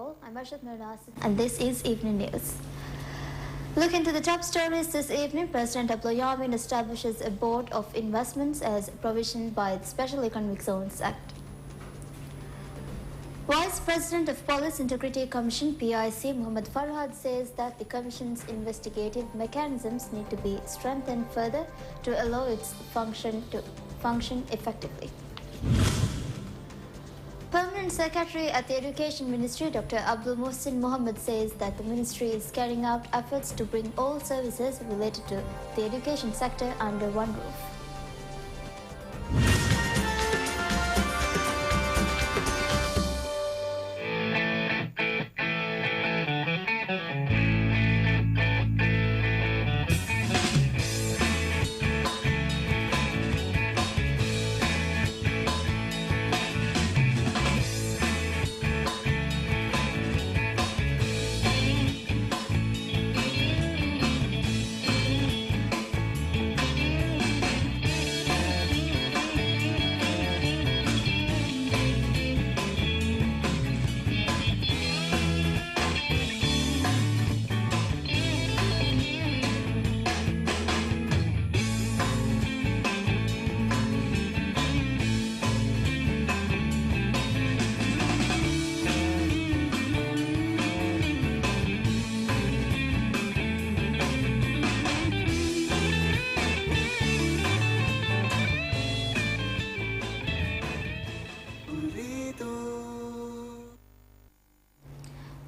all, I'm Arshad Mirnas and this is Evening News. Look into the top stories this evening. President Abdul Yamin establishes a board of investments as provisioned by the Special Economic Zones Act. Vice President of Police Integrity Commission PIC Muhammad Farhad says that the Commission's investigative mechanisms need to be strengthened further to allow its function effectively. Permanent Secretary at the Education Ministry, Dr. Abdul Muhsin Mohammed, says that the ministry is carrying out efforts to bring all services related to the education sector under one roof.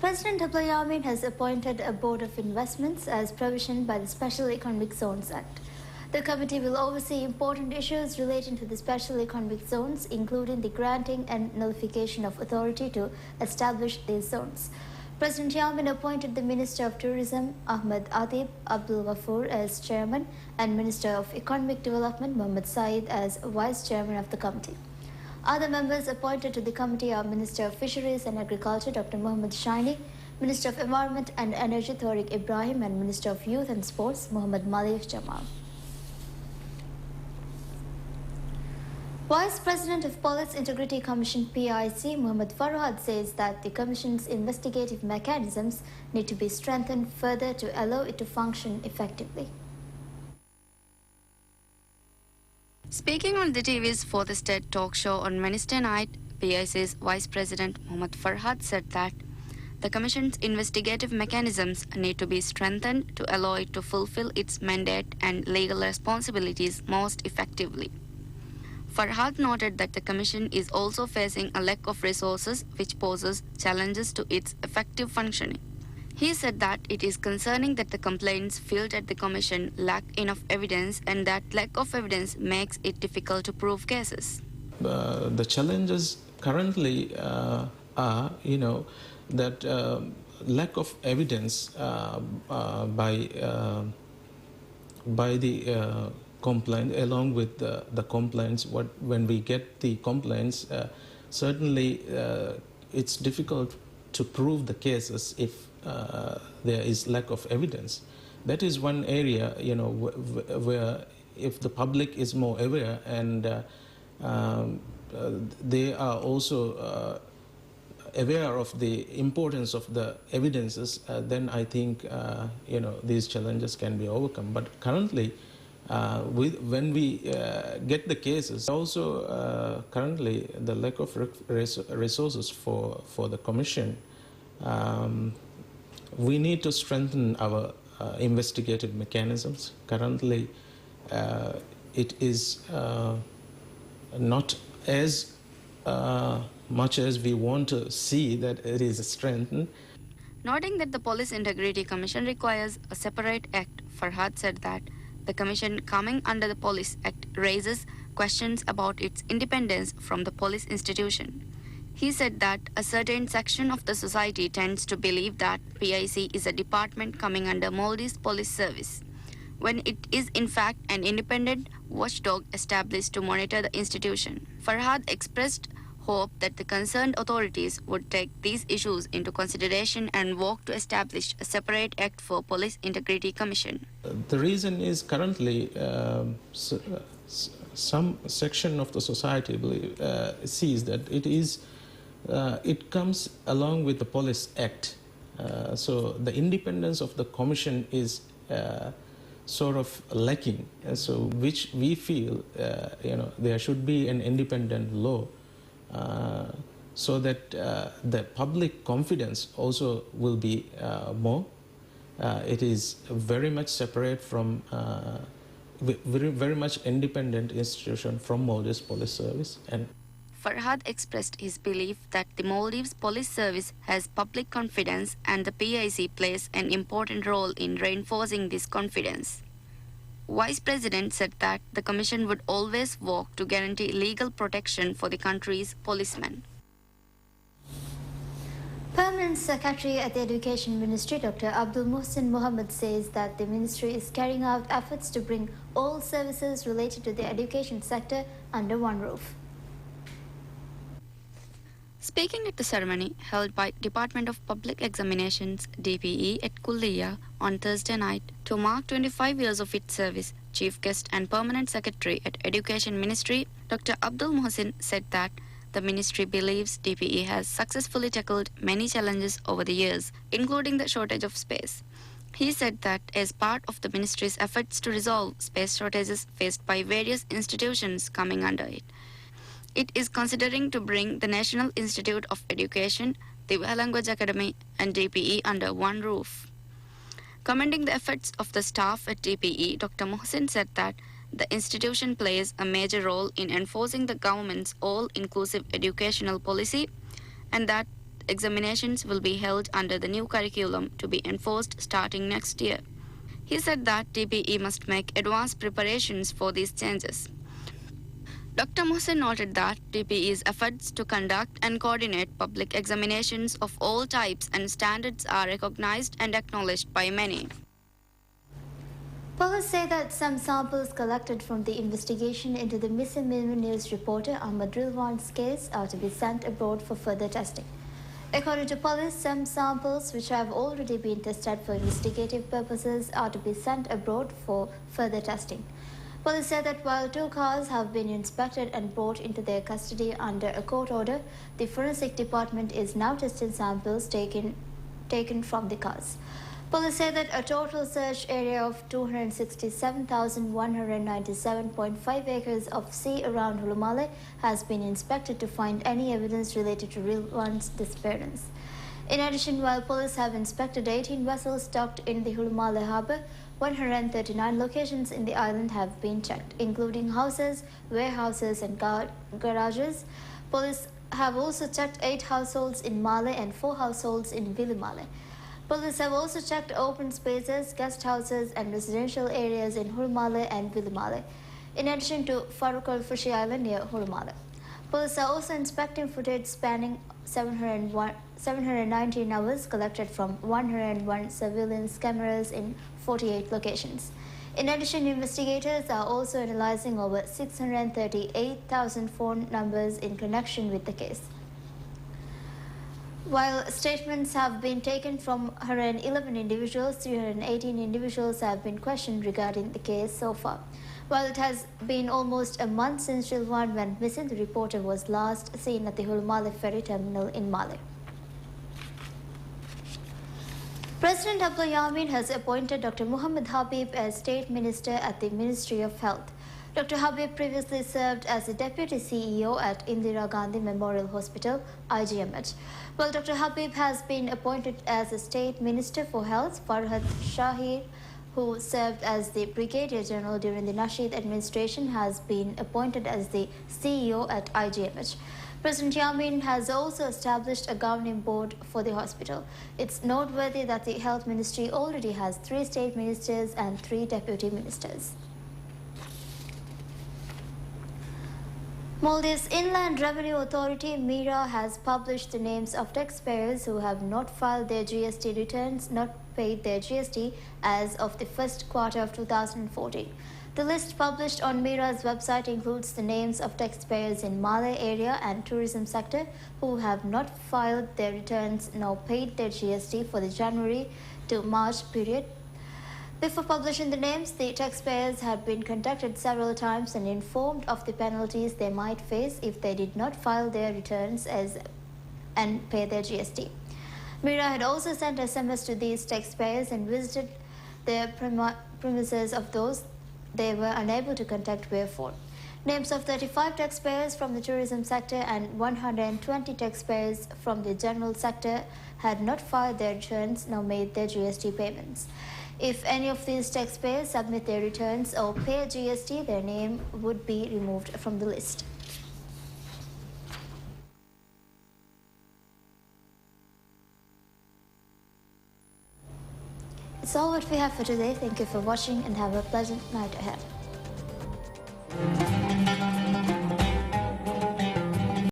President Abdul Yamin has appointed a board of investments as provisioned by the Special Economic Zones Act. The committee will oversee important issues relating to the special economic zones, including the granting and nullification of authority to establish these zones. President Yamin appointed the Minister of Tourism Ahmed Adib Abdul Ghafoor as chairman and Minister of Economic Development Mohammed Saeed as vice chairman of the committee. Other members appointed to the committee are Minister of Fisheries and Agriculture Dr. Mohammed Shaini, Minister of Environment and Energy Tariq Ibrahim, and Minister of Youth and Sports Mohammed Malik Jamal. Vice President of Police Integrity Commission PIC Muhammad Farhad says that the Commission's investigative mechanisms need to be strengthened further to allow it to function effectively. Speaking on the TV's Fourth Estate talk show on Wednesday night, PIC's Vice President Muhammad Farhad said that the Commission's investigative mechanisms need to be strengthened to allow it to fulfill its mandate and legal responsibilities most effectively. Farhad noted that the Commission is also facing a lack of resources which poses challenges to its effective functioning. He said that it is concerning that the complaints filed at the Commission lack enough evidence and that lack of evidence makes it difficult to prove cases. The challenges currently are, that lack of evidence by the complaint, along with the complaints. When we get the complaints, certainly it's difficult to prove the cases if there is lack of evidence. That is one area, where if the public is more aware and they are also aware of the importance of the evidences, then I think these challenges can be overcome. But currently, when we get the cases, also currently the lack of resources for the Commission. We need to strengthen our investigative mechanisms. Currently, it is not as much as we want to see that it is strengthened. Noting that the Police Integrity Commission requires a separate act, Farhad said that the Commission coming under the Police Act raises questions about its independence from the police institution. He said that a certain section of the society tends to believe that PIC is a department coming under Maldives Police Service, when it is in fact an independent watchdog established to monitor the institution. Farhad expressed hope that the concerned authorities would take these issues into consideration and work to establish a separate act for Police Integrity Commission. The reason is currently some section of the society sees that it is it comes along with the Police Act. So the independence of the Commission is sort of lacking. So which we feel, there should be an independent law so that the public confidence also will be more. It is very much separate from, very much independent institution from Maldives Police Service. And Farhad expressed his belief that the Maldives Police Service has public confidence and the PIC plays an important role in reinforcing this confidence. Vice President said that the Commission would always work to guarantee legal protection for the country's policemen. Permanent Secretary at the Education Ministry, Dr. Abdul Mohsin Mohammed, says that the ministry is carrying out efforts to bring all services related to the education sector under one roof. Speaking at the ceremony held by Department of Public Examinations DPE at Kulliya on Thursday night to mark 25 years of its service, Chief Guest and Permanent Secretary at Education Ministry, Dr. Abdul Mohsin said that the ministry believes DPE has successfully tackled many challenges over the years, including the shortage of space. He said that as part of the ministry's efforts to resolve space shortages faced by various institutions coming under it, it is considering to bring the National Institute of Education, the Language Academy and DPE under one roof. Commending the efforts of the staff at DPE, Dr. Mohsin said that the institution plays a major role in enforcing the government's all-inclusive educational policy and that examinations will be held under the new curriculum to be enforced starting next year. He said that DPE must make advanced preparations for these changes. Dr. Mohsin noted that DPE's efforts to conduct and coordinate public examinations of all types and standards are recognized and acknowledged by many. Police say that some samples collected from the investigation into the missing EveningNews reporter Ahmad Rilwan's case are to be sent abroad for further testing. According to police, some samples which have already been tested for investigative purposes are to be sent abroad for further testing. Police said that while 2 cars have been inspected and brought into their custody under a court order, the forensic department is now testing samples taken from the cars. Police said that a total search area of 267,197.5 acres of sea around Hulumale has been inspected to find any evidence related to Rilwan's disappearance. In addition, while police have inspected 18 vessels docked in the Hulumale harbour, 139 locations in the island have been checked, including houses, warehouses and garages. Police have also checked 8 households in Male and 4 households in Vilimale. Police have also checked open spaces, guest houses and residential areas in Hulumale and Vilimale, in addition to Farooq al-Fushi Island near Hulumale. Police are also inspecting footage spanning 719 hours collected from 101 surveillance cameras in 48 locations. In addition, investigators are also analyzing over 638,000 phone numbers in connection with the case. While statements have been taken from 111 individuals, 318 individuals have been questioned regarding the case so far. While it has been almost a month since Rilwan went missing, the reporter was last seen at the Hulumale ferry terminal in Male. President Abdul Yamin has appointed Dr. Muhammad Habib as State Minister at the Ministry of Health. Dr. Habib previously served as the Deputy CEO at Indira Gandhi Memorial Hospital, IGMH. While Dr. Habib has been appointed as the State Minister for Health, Farhad Shahir, who served as the Brigadier General during the Nasheed administration, has been appointed as the CEO at IGMH. President Yamin has also established a governing board for the hospital. It's noteworthy that the Health Ministry already has 3 state ministers and 3 deputy ministers. Maldives Inland Revenue Authority, MIRA, has published the names of taxpayers who have not filed their GST returns, not paid their GST as of the first quarter of 2014. The list published on MIRA's website includes the names of taxpayers in Malay area and tourism sector who have not filed their returns nor paid their GST for the January to March period. Before publishing the names, the taxpayers had been contacted several times and informed of the penalties they might face if they did not file their returns as and pay their GST. Mira had also sent SMS to these taxpayers and visited the premises of those they were unable to contact via phone. Names of 35 taxpayers from the tourism sector and 120 taxpayers from the general sector had not filed their returns nor made their GST payments. If any of these taxpayers submit their returns or pay GST, their name would be removed from the list. It's all what we have for today. Thank you for watching and have a pleasant night ahead.